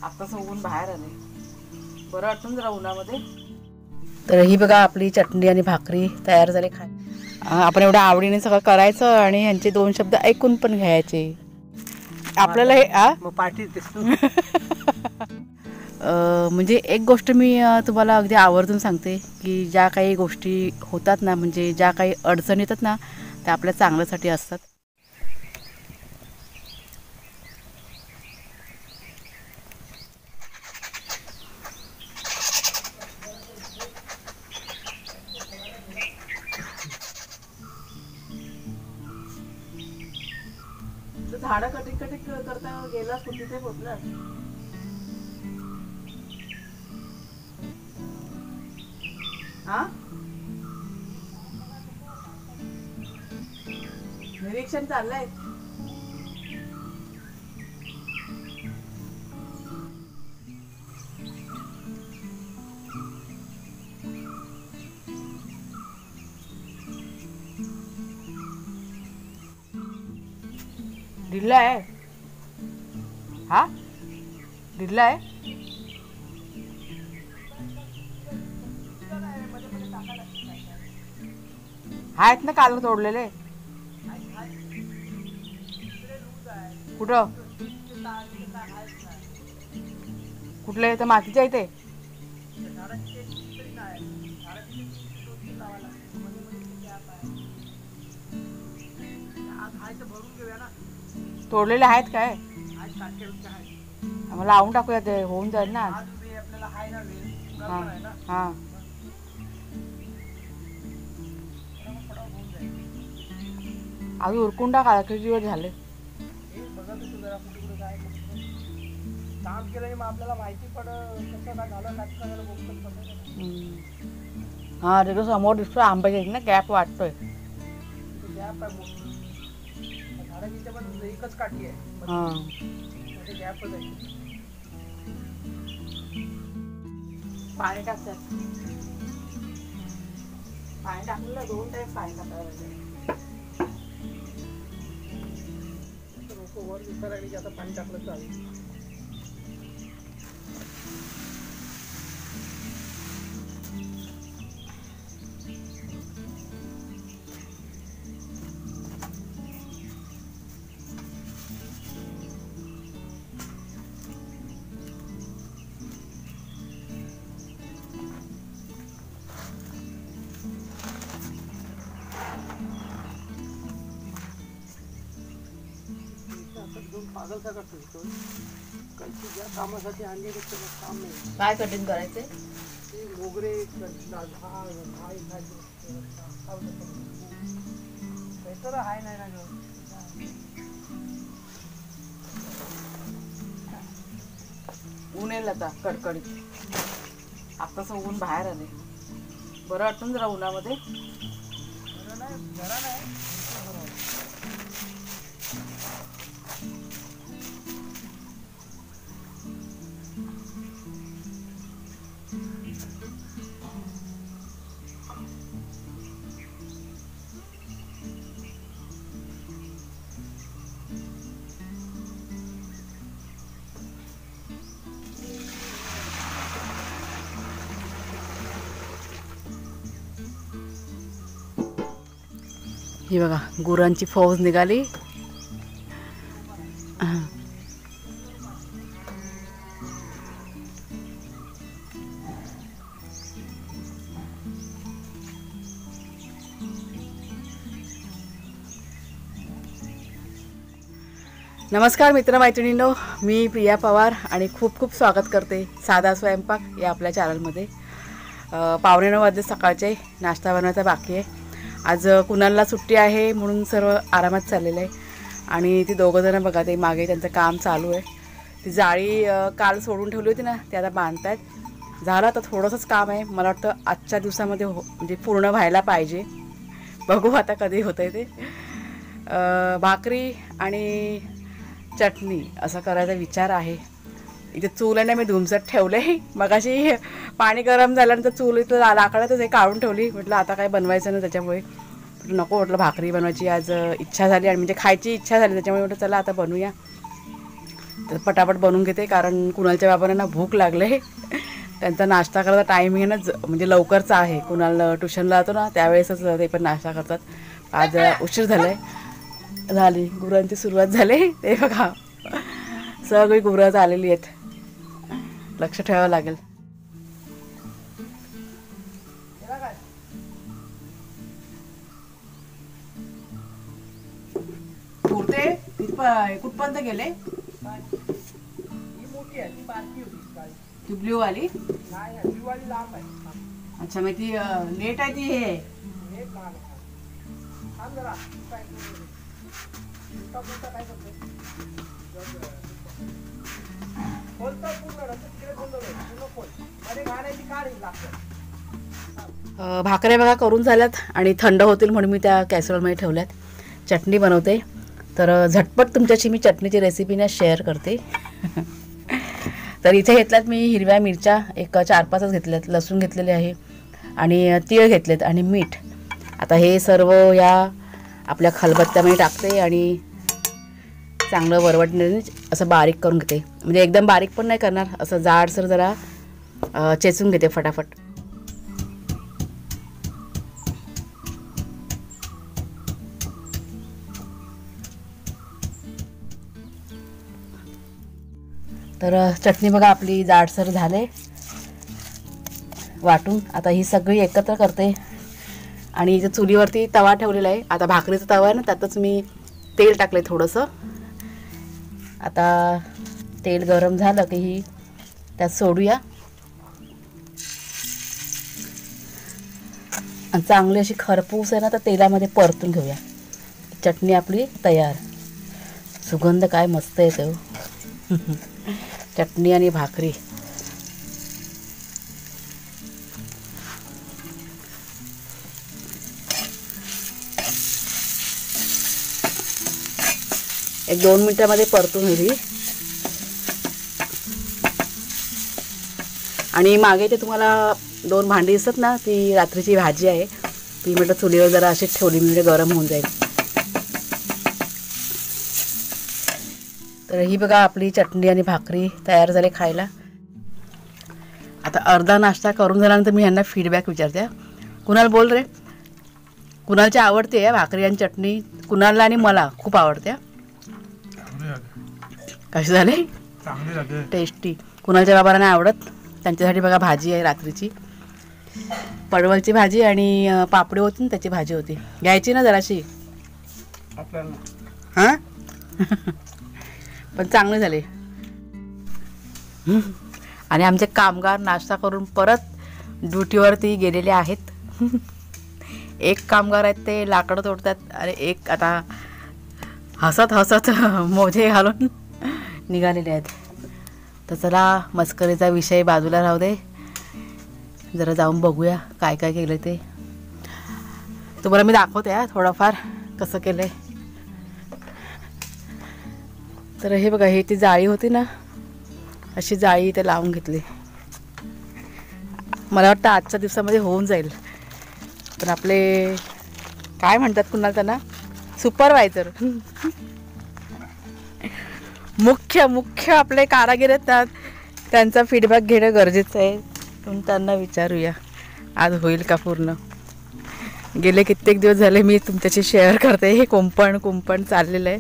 आत्ताच ऊन बाहेर आले, बरं वाटतं जरा उन्हामध्ये. तर ही बघा आपली चटणी आणि भाकरी तयार झाली. आपण एवढ्या आवडीने सगळं करायचं आणि ह्यांचे 2 शब्द ऐकून पण घ्यायचे. आपल्याला हे पाठी म्हणजे एक गोष्ट मी तुम्हाला अगदी आवर्जून सांगते की ज्या काही गोष्टी होतात ना, म्हणजे ज्या काही अडचणी येतात ना, त्या आपल्या चांगल्यासाठी असतात. झाडं कटिंग करता गेलास कुठे ते पोचलास. हा, निरीक्षण चाललंय. ढिल्ला आहे हा, ढिल्ला आहे. आहेत ना काल तोडलेले. कुठं कुठले तर मातीच्या इथे. तोडलेले आहेत काय, आम्हाला लावून टाकूया, ते होऊन जाईल ना. हां हां, आम्ही उरकून टाका, किती दिवस झाले काम केलं मग आपल्याला माहिती पडत कसं काय झालं. हां, तिथं समोर दिसतोय आंब्याच्या ना गॅप वाटतोय. गॅप आहे झाडाची पण एकच काठी आहे. हां, गॅपच आहे. पाणी टाकतात, पाणी टाकलं 2 टाइम पाणी टाकायला. वर दिसायला लागली की आता पाणी टाकलं चालेल. पागल का करतो कधी ज्या कामासाठी आणले काम नाही. काय कटिंग करायचे, मोगरे हाय नाही ना. ऊन येईल आता कडकडीत. आत्ताच ऊन बाहेर आले, बरं वाटतं जरा उन्हामध्ये. घरा नाही ही बघा गुरांची फौज निघाली. नमस्कार मित्रमैत्रिणींनो, मी प्रिया पवार आणि खूप खूप स्वागत करते साधा स्वयंपाक या आपल्या चॅनलमध्ये. 8:45 वाजले सकाळचे, नाश्ता बनवायचा बाकी आहे. आज कुणालला सुट्टी आहे म्हणून सर्व आरामात चाललेलं आहे. आणि ती दोघंजणं बघा ते मागे त्यांचं काम चालू आहे. ती जाळी काल सोडून ठेवली होती ना, ते आता बांधतायत. झालं आता थोडंसंच काम आहे, मला वाटतं आजच्या दिवसामध्ये म्हणजे पूर्ण व्हायला पाहिजे. बघू आता कधी होतं आहे ते. भाकरी आणि चटणी असं करायचा विचार आहे. इथे चूल आहे ना, मी धुमसत ठेवले. मगाशी पाणी गरम झाल्यानंतर चूल इथं लाकडातच हे काढून ठेवली. म्हटलं आता काय बनवायचं ना, त्याच्यामुळे नको म्हटलं, भाकरी बनवायची आज इच्छा झाली आणि म्हणजे खायची इच्छा झाली, त्याच्यामुळे म्हटलं चला आता बनवूया. तर पटापट बनवून घेते, कारण कुणालच्या बाबांना भूक लागले. त्यांचा नाश्ता करायचा टायमिंग आहे ना म्हणजे लवकरचा आहे. कुणाल ट्युशनला जातो ना त्यावेळेसच ते पण नाश्ता करतात. आज उशीर झाला आहे. झाली गुरांची सुरुवात झाली. ते बघा सगळी गुरं आलेली आहेत. लक्ष ठेवावं लागेल. पुरते कुठपर्यंत गेले? ती ब्ल्यू वाली? अच्छा, मग ती लेट आहे ती. हे भाकऱ्या बघा करून झाल्यात आणि थंड होतील म्हणून मी त्या कॅसरोलमध्ये ठेवल्यात. चटणी बनवते. तर झटपट तुमच्याशी मी चटणीची रेसिपी ना शेअर करते. तर इथे घेतल्यात मी हिरव्या मिरच्या एक 4-5च घेतल्यात, लसूण घेतलेले आहे आणि तीळ घेतलेत आणि मीठ. आता हे सर्व या आपल्या खलबत्त्यामध्ये टाकते आणि चांगलं वरवटण्याने असं बारीक करून घेते. म्हणजे एकदम बारीक पण नाही करणार, असं जाडसर जरा चेचून घेते फटाफट. तर चटणी बघा आपली जाडसर झाले वाटून. आता ही सगळी एकत्र करते आणि इथे चुलीवरती तवा ठेवलेला आहे. आता भाकरीचा तवा आहे ना, त्यातच मी तेल टाकले थोडंसं. आता तेल गरम झालं की ही त्यात सोडूया आणि चांगली अशी खरपूस आहे ना तर तेलामध्ये परतून घेऊया. चटणी आपली तयार. सुगंध काय मस्त येतो. चटणी आणि भाकरी. एक 2 मिनिटामध्ये परतून होईल. आणि मागे ते तुम्हाला 2 भांडी दिसत ना, ती रात्रीची भाजी आहे. ती म्हटलं चुलीवर जरा अशीच ठेवली म्हणजे गरम होऊन जाईल. तर ही बघा आपली चटणी आणि भाकरी तयार झाले खायला. आता अर्धा नाश्ता करून झाल्यानंतर मी यांना फीडबॅक विचारते. कुणाल बोल रे. कुणालची आवडते आहे भाकरी आणि चटणी. कुणालला आणि मला खूप आवडते. कशी झाले? टेस्टी. कुणालच्या बाबांना नाही आवडत. त्यांच्यासाठी बघा भाजी आहे रात्रीची. पडवलची भाजी आणि पापडी होती ना त्याची भाजी होती. घ्यायची ना जराशी हां. पण चांगले झाले. आणि आमचे कामगार नाश्ता करून परत ड्युटीवरती गेलेले आहेत. एक कामगार आहेत ते लाकडं तोडतात आणि एक आता हसत हसत मोजे घालून निघालेले आहेत. तर चला मस्करीचा विषय बाजूला राहू दे. जरा जाऊन बघूया काय काय केलं ते. तुम्हाला मी दाखवते थोडंफार कसं केलं आहे. तर हे बघा, ही ती जाळी होती ना, अशी जाळी इथे लावून घेतली. मला वाटतं आजच्या दिवसामध्ये होऊन जाईल. पण आपले काय म्हणतात कुणाला त्यांना, सुपरवायझर, मुख्य आपले कारागीर आहेत, त्यांचा फीडबॅक घेणं गरजेचं आहे. म्हणून त्यांना विचारूया आज होईल का पूर्ण. गेले कित्येक दिवस झाले मी तुमच्याशी शेअर करते. हे कुंपण चाललेलं आहे.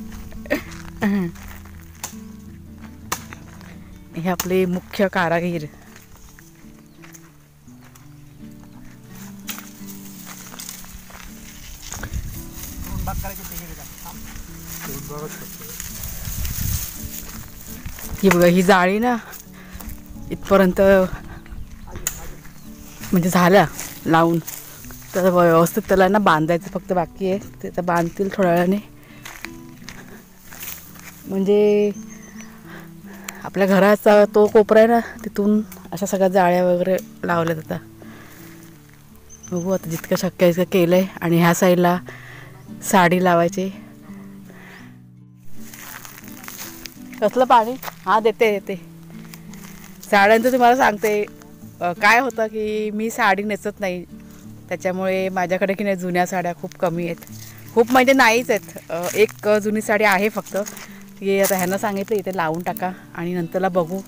हे आपले मुख्य कारागीर. ही बघा, ही जाळी ना इथपर्यंत म्हणजे झाल्या लावून. तर व्यवस्थित त्याला ना बांधायचं फक्त बाकी आहे. ते तर बांधतील थोड्या वेळाने. म्हणजे आपल्या घराचा तो कोपरा आहे ना, तिथून अशा सगळ्या जाळ्या वगैरे लावल्यात. आता बघू, आता जितकं शक्य आहे इतकं केलं आहे. आणि ह्या साईडला साडी लावायची. कसलं पाणी? हां, देते. साड्यांचं तुम्हाला सांगते काय होतं की मी साडी नेसत नाही. त्याच्यामुळे माझ्याकडे की नाही जुन्या साड्या खूप कमी आहेत. खूप म्हणजे नाहीच आहेत. एक जुनी साडी आहे फक्त, की आता ह्यांना सांगितलं इथे लावून टाका आणि नंतरला बघू.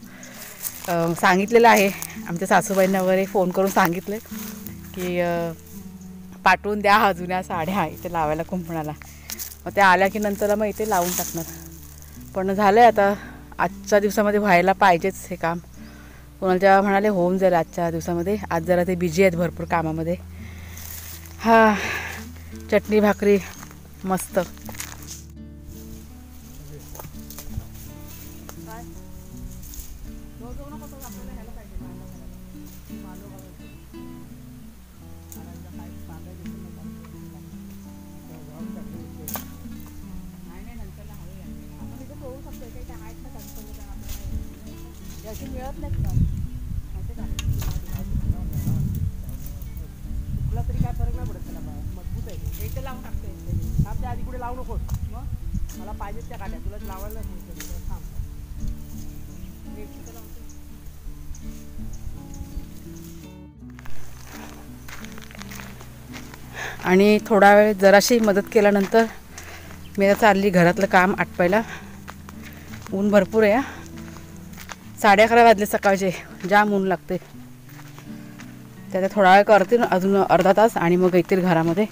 सांगितलेलं आहे आमच्या सासूबाईंना वगैरे फोन करून सांगितलं की पाठवून द्या हा जुन्या साड्या इथे लावायला कुंपणाला. मग त्या आल्या की नंतरला मग इथे लावून टाकणार. पण झालं आहे आता आजच्या दिवसामध्ये व्हायला पाहिजेच हे काम. कोणाला म्हणाले होऊन जाईल आजच्या दिवसामध्ये. आज जरा ते बिझी आहेत भरपूर कामामध्ये. हा चटणी भाकरी मस्त. मिळत नाहीत का तुला तरी काय फरक नाही पडत त्याला. मजबूत आहे इथे लावून टाकते. आमच्या आधी कुठे लावू नकोस. मग मला पाहिजेत त्या काट्या तुला लावायला थांब. आणि थोडा वेळ जराशी मदत केल्यानंतर मी आता चालली घरातलं काम आटपायला. ऊन भरपूर आहे. 11:30 वाजले सकाळचे. जाम ऊन लागते. त्यात थोडा वेळ करते अजून अर्धा तास आणि मग येतील घरामध्ये.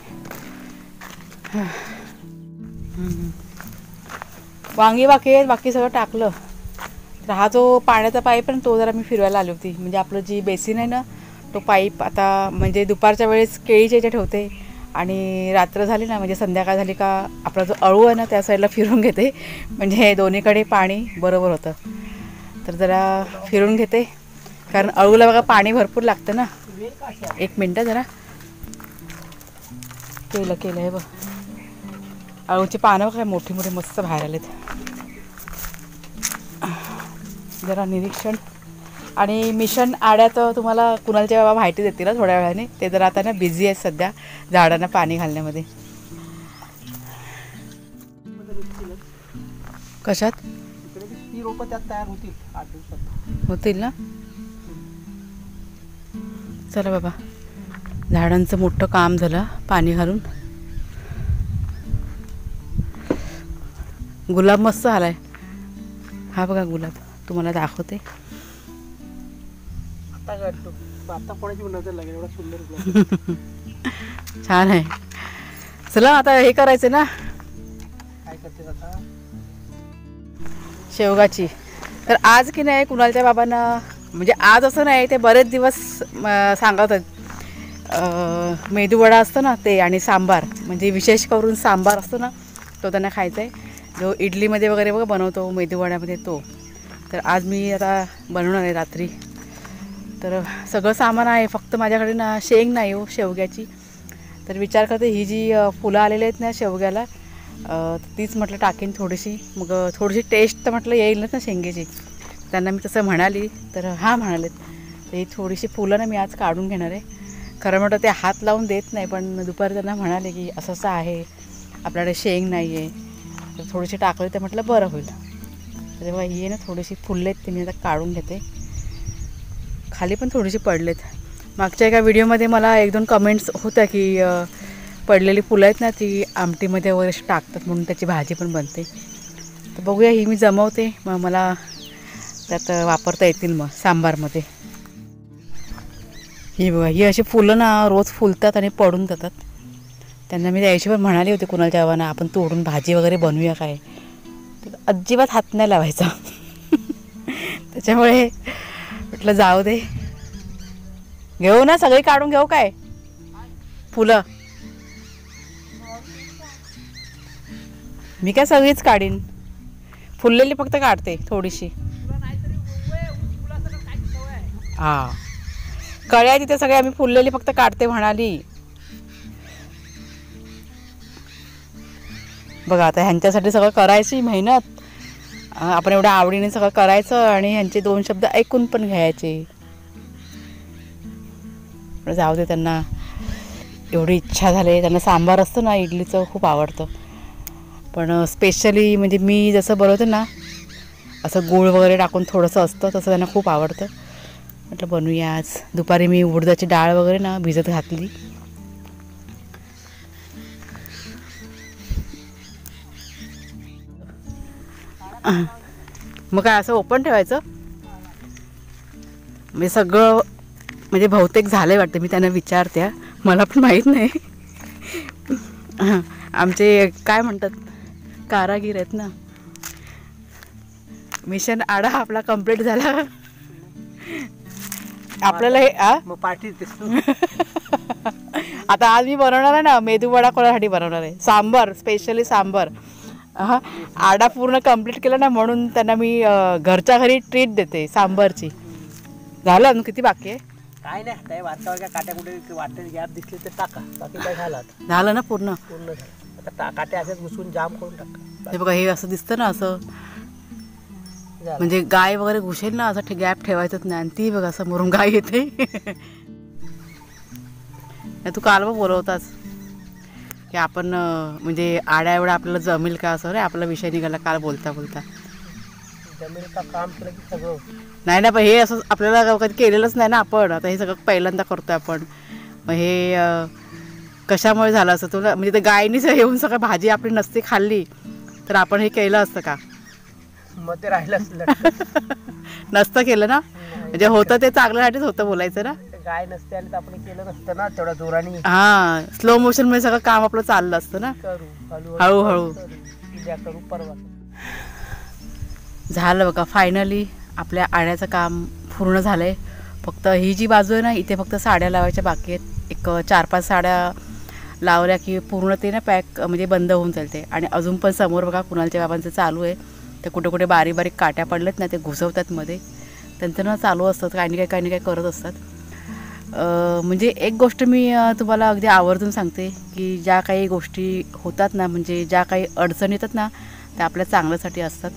वांगी बाकी आहेत. बाकी सगळं टाकलं. तर हा जो पाण्याचा पाईप आहे तो जरा मी फिरवायला आली होती. म्हणजे आपलं जी बेसिन आहे ना तो पाईप आता म्हणजे दुपारच्या वेळेस केळीच्या याच्या ठेवते आणि रात्र झाली ना म्हणजे संध्याकाळ झाली का आपला जो अळू आहे ना त्या साईडला फिरून घेते. म्हणजे दोन्हीकडे पाणी बरोबर होतं. तर जरा फिरून घेते कारण अळूला बघा पाणी भरपूर लागतं ना. 1 मिनटं जरा केलं हे बघ. अळूची पानं काय मोठी मोठी मस्त बाहेर आलेत. जरा निरीक्षण आणि मिशन आड्यात तुम्हाला कुणालच्या बाबा माहिती देतील ना थोड्या वेळाने. ते जरा आता ना बिझी आहेत सध्या झाडांना पाणी घालण्यामध्ये. कशात ती रोपं त्यात तयार होतील 8 दिवसात होतील ना. चला बाबा झाडांचं मोठं काम झालं पाणी घालून. गुलाब मस्त आलाय. हा बघा गुलाब तुम्हाला दाखवते. आता कोणाची नजर लागेल एवढा सुंदर गुलाब. छान आहे. चला आता हे करायचं ना काय करते आता शेवगाची. तर आज की नाही कुणालच्या बाबांना म्हणजे आज असं नाही ते बरेच दिवस सांगत आहेत मेदूवडा असतो ना ते आणि सांबार म्हणजे विशेष करून सांबार असतो ना तो त्यांना खायचा आहे. जो इडलीमध्ये वगैरे बघा बनवतो मेदूवड्यामध्ये तो. तर आज मी आता बनवणार आहे रात्री. तर सगळं सामान आहे फक्त माझ्याकडे ना शेंग नाही हो शेवग्याची. तर विचार करते ही जी फुलं आलेली आहेत ना शेवग्याला तीच म्हटलं टाकीन थोडीशी. मग थोडीशी टेस्ट तर म्हटलं येईल ना शेंगेची. त्यांना मी तसं म्हणाली तर हां म्हणालेत. तर ही थोडीशी फुलं ना मी आज काढून घेणार आहे. खरं म्हटलं ते हात लावून देत नाही पण दुपारी त्यांना म्हणाले की असं असं आहे आपल्याकडे शेंग नाही आहे तर थोडीशी टाकली तर म्हटलं बरं होईल. तर तेव्हा ही आहे ना थोडीशी फुललेत ते मी आता काढून घेते. खाली पण थोडीशी पडलेत. मागच्या एका व्हिडिओमध्ये मला 1-2 कमेंट्स होत्या की पडलेली फुलं आहेत ना ती आमटीमध्ये वगैरे टाकतात म्हणून त्याची भाजी पण बनते. तर बघूया ही मी जमवते मग मला त्यात वापरता येतील मग सांबारमध्ये. ही बघा ही अशी फुलं ना रोज फुलतात आणि पडून जातात. त्यांना मी त्या हिशोबाने म्हणाली होती कुणालच्या बाबांना आपण तोडून भाजी वगैरे बनवूया काय. तर अजिबात हात नाही लावायचा. त्याच्यामुळे म्हटलं जाऊ दे घेऊ ना सगळी काढून घेऊ काय फुलं. मी काय सगळीच काढीन फुललेली फक्त काढते थोडीशी. हां कळ्या तिथे सगळे आम्ही फुललेली फक्त काढते म्हणाली. बघा आता ह्यांच्यासाठी सगळं करायची मेहनत. आपण एवढ्या आवडीने सगळं करायचं आणि ह्यांचे 2 शब्द ऐकून पण घ्यायचे. जाऊ दे त्यांना एवढी इच्छा झाली. त्यांना सांबार असतं ना इडलीचं खूप आवडतं. पण स्पेशली म्हणजे मी जसं बनवते ना असं गूळ वगैरे टाकून थोडंसं असतं तसं त्यांना खूप आवडतं. म्हटलं बनवूया आज. दुपारी मी उडदाची डाळ वगैरे ना भिजत घातली. मग काय असं ओपन ठेवायचं? म्हणजे सगळं म्हणजे बहुतेक झालं आहे वाटतं. मी त्यांना विचारते, मला पण माहीत नाही. आमचे काय म्हणतात कारागीर आहेत ना. मिशन आडा आपला कंप्लीट झाला. आपल्याला हे मग पाठी आता आज मी बनवणार आहे ना, मेदूवडा कोणासाठी बनवणार आहे, सांबर, स्पेशली सांबर. हा आडा पूर्ण कंप्लीट केला ना, म्हणून त्यांना मी घरच्या घरी ट्रीट देते सांबरची. झालं ना, किती बाकी आहे? काय नाही, त्या वातावरण काट्या कुठे वाटेल गॅप दिसले तर टाका, बाकी काय झालं झालं ना पूर्ण. पूर्ण झालं. आता काट्या असेच घुसून जाम करून टाका. हे बघा, हे असं दिसतं ना, असं म्हणजे गाय वगैरे घुसेल ना, असं गॅप ठेवायचंच नाही. आणि ती बघा समोरून गाय येते. तू काल बघ बोलवताच की आपण म्हणजे आड्या एवढा आपल्याला जमेल का, असं रे आपला विषय निघाला काल बोलता बोलता. जमेल का काम केलं की सगळं. नाही ना, पण हे असं आपल्याला कधी केलेलंच नाही ना आपण. आता हे सगळं पहिल्यांदा करतोय आपण. मग हे कशामुळे झालं असं तुला, म्हणजे ते गायनीच येऊन सगळं भाजी आपली नसती खाल्ली तर आपण हे केलं असतं का? मग ते राहिलं नसतं केलं ना. म्हणजे होतं ते चांगल्यासाठीच होतं बोलायचं ना. गाय नसते आणि आपण केलं नसतं ना तेवढ्या जोराने. हा, स्लो मोशन मध्ये सगळं काम आपलं चाललं असतं ना. हळूहळू करू परवा. झालं बघा, फायनली आपल्या आड्याचं काम पूर्ण झालंय. फक्त ही जी बाजू आहे ना, इथे फक्त साड्या लावायच्या बाकी आहेत. एक 4-5 साड्या लावल्या की पूर्ण ते ना पॅक म्हणजे बंद होऊन चालते. आणि अजून पण समोर बघा कुणालच्या बाबांचं चालू आहे. ते कुठे कुठे बारीक बारीक काट्या पडलेत ना, ते घुसवतात मध्ये. त्यांचं ना चालू असतात, काही ना काही करत असतात. म्हणजे एक गोष्ट मी तुम्हाला अगदी आवर्जून सांगते की ज्या काही गोष्टी होतात ना, म्हणजे ज्या काही अडचणी येतात ना, त्या आपल्या चांगल्यासाठी असतात.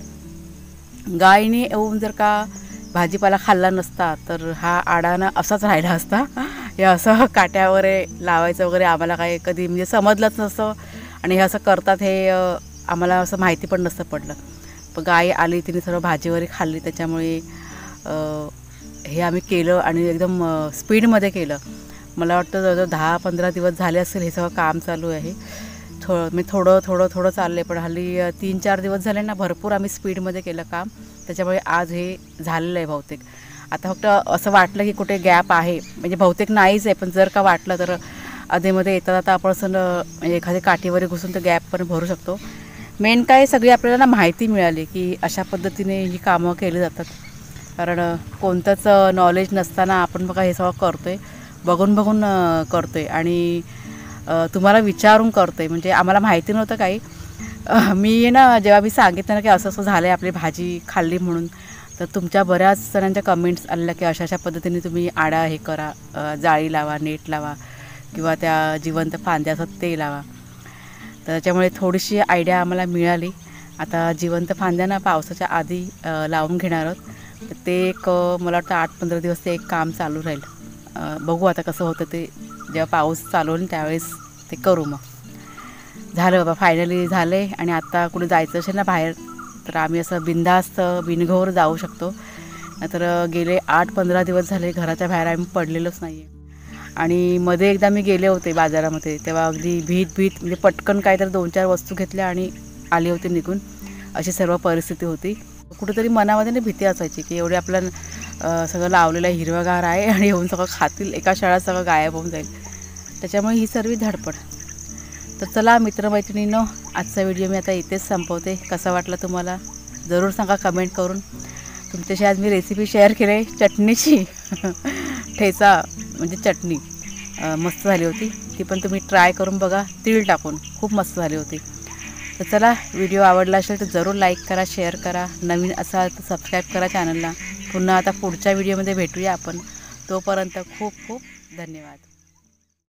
गायीने येऊन जर का भाजीपाला खाल्ला नसता तर हा आडाना असाच राहिला असता. हे असं काट्या वगैरे लावायचं वगैरे आम्हाला काही कधी म्हणजे समजलंच नसतं. आणि हे असं करतात हे आम्हाला असं माहिती पण नसतं पडलं. पण गाय आली, तिने सर्व भाजी वगैरे खाल्ली, त्याच्यामुळे हे आम्ही केलं आणि एकदम स्पीडमध्ये केलं. मला वाटतं जवळजवळ 10-15 दिवस झाले असेल हे सगळं काम चालू आहे. मी थोडं चाललं आहे, पण हल्ली 3-4 दिवस झाले ना, भरपूर आम्ही स्पीडमध्ये केलं काम. त्याच्यामुळे आज हे झालेलं आहे बहुतेक. आता फक्त असं वाटलं की कुठे गॅप आहे, म्हणजे बहुतेक नाहीच आहे, पण जर का वाटलं तर अधेमध्ये येतात आता आपण असं म्हणजे एखादी काठीवर घुसून तर गॅप पण भरू शकतो. मेन काय, सगळी आपल्याला ना माहिती मिळाली की अशा पद्धतीने ही कामं केली जातात. कारण कोणतंच नॉलेज नसताना आपण बघा हे सगळं करतो आहे, बघून करतो आहे. आणि तुम्हाला विचारून करतो आहे. म्हणजे आम्हाला माहिती नव्हतं काही. मी ना जेव्हा मी सांगितलं ना की असं असं झालं आहे, आपली भाजी खाल्ली म्हणून, तर तुमच्या बऱ्याच जणांच्या कमेंट्स आल्या की अशा पद्धतीने तुम्ही आडा हे करा, जाळी लावा, नेट लावा, किंवा त्या जिवंत फांद्या असतात ते लावा. तर त्याच्यामुळे थोडीशी आयडिया आम्हाला मिळाली. आता जिवंत फांद्या ना पावसाच्या आधी लावून घेणार आहोत. तर ते एक मला वाटतं 8-15 दिवस ते एक काम चालू राहील. बघू आता कसं होतं ते. जेव्हा पाऊस चालू होईल त्यावेळेस ते करू. मग झालं बाबा, फायनली झालं आहे. आणि आता कुठे जायचं असेल ना बाहेर तर आम्ही असं बिनधास्त बिनघोर जाऊ शकतो. नाहीतर गेले 8-15 दिवस झाले घराच्या बाहेर आम्ही पडलेलोच नाही आहे. आणि मध्ये एकदा मी गेले होते बाजारामध्ये, तेव्हा अगदी भीत म्हणजे पटकन काहीतरी 2-4 वस्तू घेतल्या आणि आले होते निघून, अशी सर्व परिस्थिती होती. कुठेतरी मनामध्ये भीती असायची की एवढे आपलं सगळं लावलेलं हिरवंगार आहे आणि येऊन सगळं खातील, एका शाळेत सगळं गायब होऊन जाईल. त्याच्यामुळे ही सर्व धडपड. तर चला मित्रमैत्रिणींनो, आजचा व्हिडिओ मी आता इथेच संपवते. कसा वाटला तुम्हाला जरूर सांगा कमेंट करून. तुमच्याशी आज मी रेसिपी शेअर केली आहे चटणीची. ठेचा म्हणजे चटणी मस्त झाली होती, ती पण तुम्ही ट्राय करून बघा, तीळ टाकून खूप मस्त झाली होती. तर चला, व्हिडिओ आवडला असेल तर जरूर लाईक करा, शेअर करा. नवीन असाल तर सबस्क्राईब करा चॅनलला. पुन्हा आता पुढच्या व्हिडिओमध्ये भेटूया आपण. तोपर्यंत खूप खूप धन्यवाद.